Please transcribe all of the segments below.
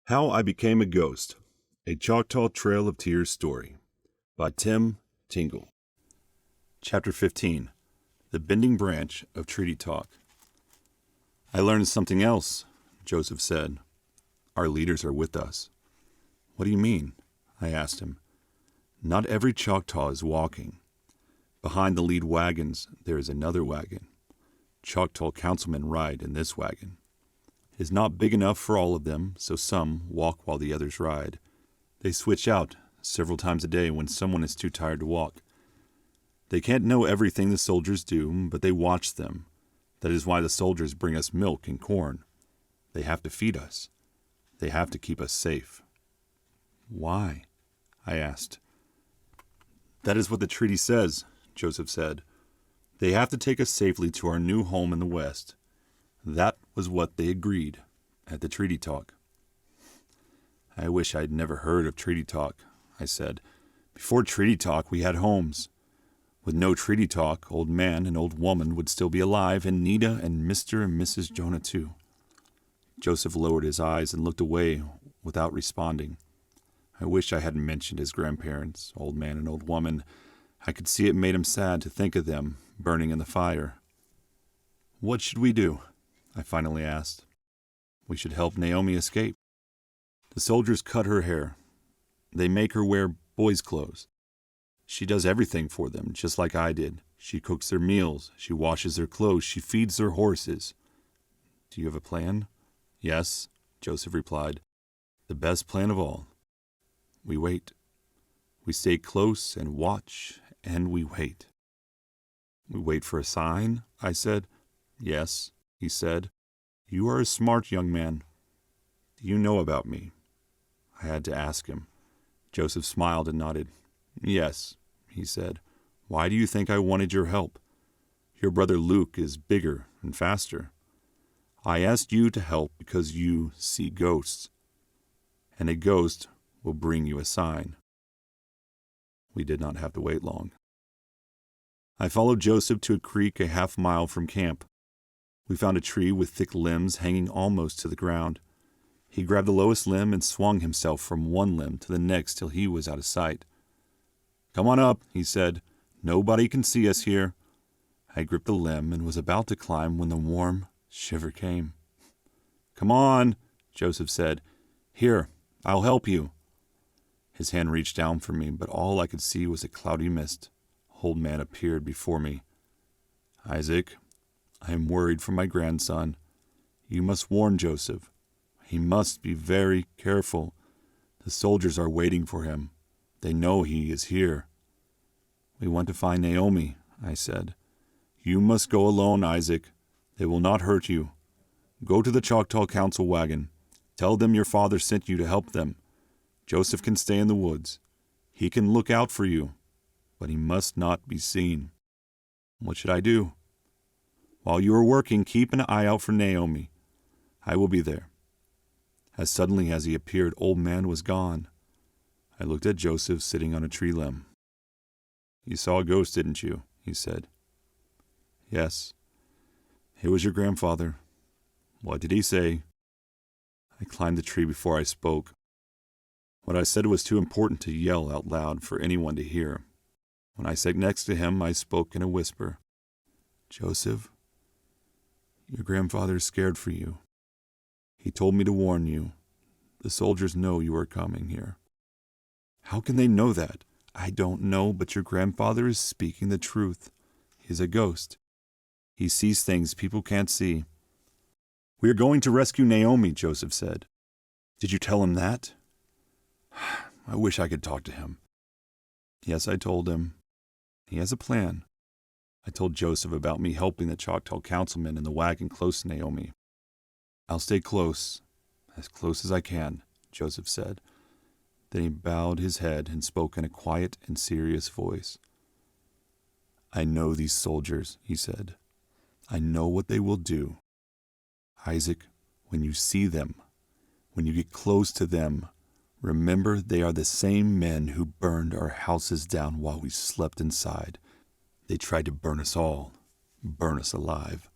How I Became a Ghost, a Choctaw Trail of Tears story by Tingle. Chapter 15, The Bending Branch of Treaty Talk. I learned something else, Joseph said. Our leaders are with us. What do you mean? I asked him. Not every Choctaw is walking. Behind the lead wagons, there is another wagon. Choctaw councilmen ride in this wagon. It is not big enough for all of them, so some walk while the others ride. They switch out several times a day when someone is too tired to walk. They can't know everything the soldiers do, but they watch them. That is why the soldiers bring us milk and corn. They have to feed us. They have to keep us safe. Why? I asked. That is what the treaty says, Joseph said. They have to take us safely to our new home in the West. That was what they agreed at the treaty talk. I wish I'd never heard of treaty talk, I said. Before treaty talk, we had homes. With no treaty talk, old man and old woman would still be alive, and Nita and Mr. and Mrs. Jonah too. Joseph lowered his eyes and looked away without responding. I wish I hadn't mentioned his grandparents, old man and old woman. I could see it made him sad to think of them burning in the fire. What should we do? I finally asked. We should help Naomi escape. The soldiers cut her hair. They make her wear boys' clothes. She does everything for them, just like I did. She cooks their meals. She washes their clothes. She feeds their horses. Do you have a plan? Yes, Joseph replied. The best plan of all. We wait. We stay close and watch, and we wait. We wait for a sign, I said. Yes, he said. You are a smart young man. Do you know about me? I had to ask him. Joseph smiled and nodded. Yes, he said. Why do you think I wanted your help? Your brother Luke is bigger and faster. I asked you to help because you see ghosts, and a ghost will bring you a sign. We did not have to wait long. I followed Joseph to a creek a half-mile from camp. We found a tree with thick limbs hanging almost to the ground. He grabbed the lowest limb and swung himself from one limb to the next till he was out of sight. Come on up, he said. Nobody can see us here. I gripped the limb and was about to climb when the warm shiver came. Come on, Joseph said. Here, I'll help you. His hand reached down for me, but all I could see was a cloudy mist. Old man appeared before me. Isaac, I am worried for my grandson. You must warn Joseph. He must be very careful. The soldiers are waiting for him. They know he is here. We want to find Naomi, I said. You must go alone, Isaac. They will not hurt you. Go to the Choctaw Council wagon. Tell them your father sent you to help them. Joseph can stay in the woods. He can look out for you, but he must not be seen. What should I do? While you are working, keep an eye out for Naomi. I will be there. As suddenly as he appeared, old man was gone. I looked at Joseph sitting on a tree limb. You saw a ghost, didn't you? He said. Yes. It was your grandfather. What did he say? I climbed the tree before I spoke. What I said was too important to yell out loud for anyone to hear. When I sat next to him, I spoke in a whisper. Joseph, your grandfather is scared for you. He told me to warn you. The soldiers know you are coming here. How can they know that? I don't know, but your grandfather is speaking the truth. He is a ghost. He sees things people can't see. We are going to rescue Naomi, Joseph said. Did you tell him that? I wish I could talk to him. Yes, I told him. He has a plan. I told Joseph about me helping the Choctaw councilmen in the wagon close to Naomi. I'll stay close as I can, Joseph said. Then he bowed his head and spoke in a quiet and serious voice. I know these soldiers, he said. I know what they will do. Isaac, when you see them, when you get close to them, remember they are the same men who burned our houses down while we slept inside. They tried to burn us all, burn us alive.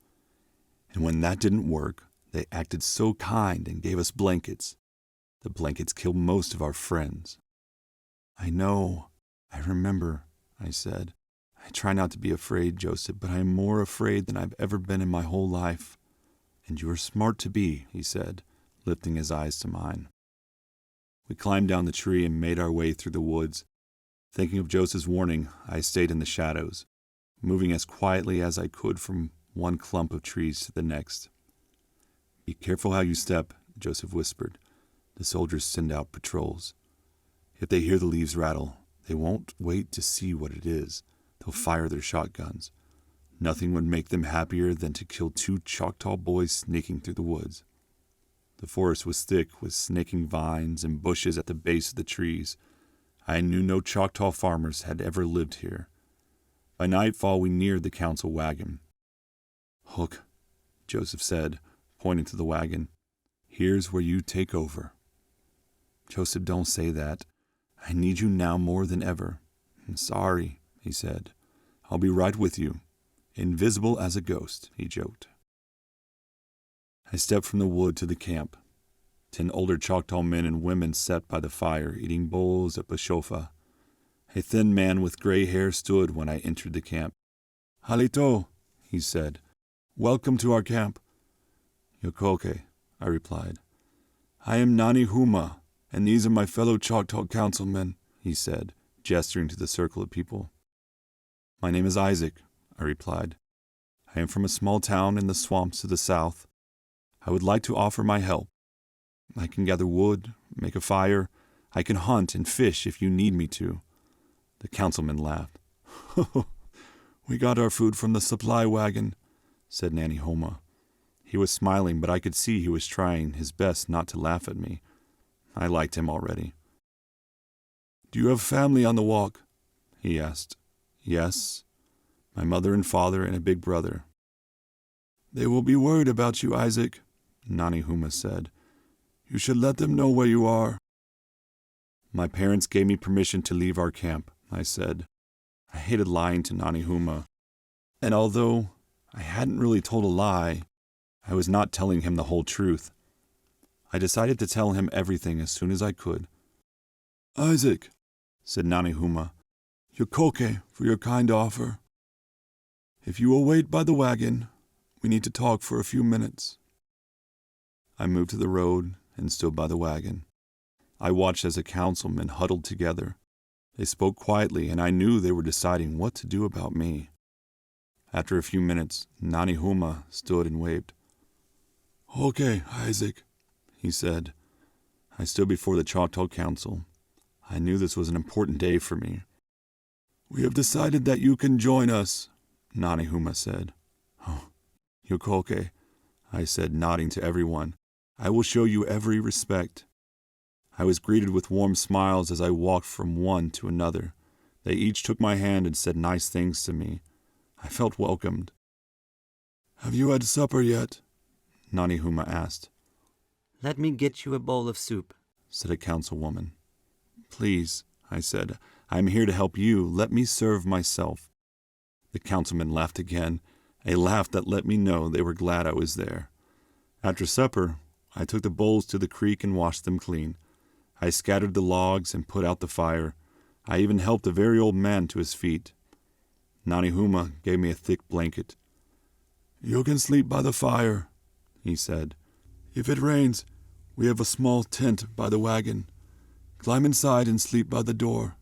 And when that didn't work, they acted so kind and gave us blankets. The blankets killed most of our friends." "I know. I remember," I said. "I try not to be afraid, Joseph, but I am more afraid than I've ever been in my whole life." "And you are smart to be," he said, lifting his eyes to mine. We climbed down the tree and made our way through the woods. Thinking of Joseph's warning, I stayed in the shadows, moving as quietly as I could from one clump of trees to the next. "Be careful how you step," Joseph whispered. "The soldiers send out patrols. If they hear the leaves rattle, they won't wait to see what it is. They'll fire their shotguns. Nothing would make them happier than to kill 2 Choctaw boys sneaking through the woods." The forest was thick with snaking vines and bushes at the base of the trees. I knew no Choctaw farmers had ever lived here. By nightfall, we neared the council wagon. "Look," Joseph said, pointing to the wagon. "Here's where you take over." "Joseph, don't say that. I need you now more than ever." "I'm sorry," he said. "I'll be right with you. Invisible as a ghost," he joked. I stepped from the wood to the camp. 10 older Choctaw men and women sat by the fire, eating bowls of bashofa. A thin man with gray hair stood when I entered the camp. "Halito," he said. "Welcome to our camp." "Yokoke," I replied. "I am Nani Huma, and these are my fellow Choctaw councilmen," he said, gesturing to the circle of people. "My name is Isaac," I replied. "I am from a small town in the swamps to the south. I would like to offer my help. I can gather wood, make a fire. I can hunt and fish if you need me to." The councilman laughed. "We got our food from the supply wagon," said Nani Homa. He was smiling, but I could see he was trying his best not to laugh at me. I liked him already. "Do you have family on the walk?" he asked. "Yes, my mother and father and a big brother." "They will be worried about you, Isaac," Nani Huma said. "You should let them know where you are." "My parents gave me permission to leave our camp," I said. I hated lying to Nani Huma, and although I hadn't really told a lie, I was not telling him the whole truth. I decided to tell him everything as soon as I could. "Isaac," said Nani Huma, "Yokoke for your kind offer. If you will wait by the wagon, we need to talk for a few minutes." I moved to the road and stood by the wagon. I watched as the councilmen huddled together. They spoke quietly, and I knew they were deciding what to do about me. After a few minutes, Nani Huma stood and waved. "Okay, Isaac," he said. I stood before the Choctaw Council. I knew this was an important day for me. "We have decided that you can join us," Nani Huma said. "Oh, Yokoke," I said, nodding to everyone. "I will show you every respect." I was greeted with warm smiles as I walked from one to another. They each took my hand and said nice things to me. I felt welcomed. "Have you had supper yet?" Nani Huma asked. "Let me get you a bowl of soup," said a councilwoman. "Please," I said, "I am here to help you. Let me serve myself." The councilman laughed again, a laugh that let me know they were glad I was there. After supper, I took the bowls to the creek and washed them clean. I scattered the logs and put out the fire. I even helped a very old man to his feet. Nani Huma gave me a thick blanket. "You can sleep by the fire," he said. "If it rains, we have a small tent by the wagon. Climb inside and sleep by the door."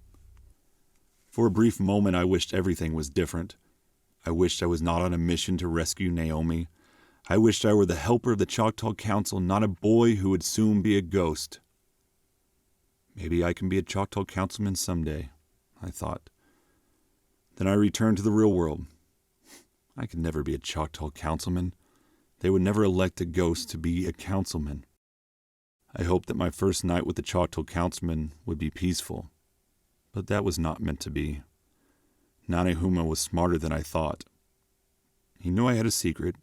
For a brief moment, I wished everything was different. I wished I was not on a mission to rescue Naomi. I wished I were the helper of the Choctaw Council, not a boy who would soon be a ghost. Maybe I can be a Choctaw councilman someday, I thought. Then I returned to the real world. I could never be a Choctaw councilman. They would never elect a ghost to be a councilman. I hoped that my first night with the Choctaw councilman would be peaceful, but that was not meant to be. Nani Huma was smarter than I thought. He knew I had a secret,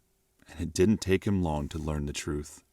and it didn't take him long to learn the truth.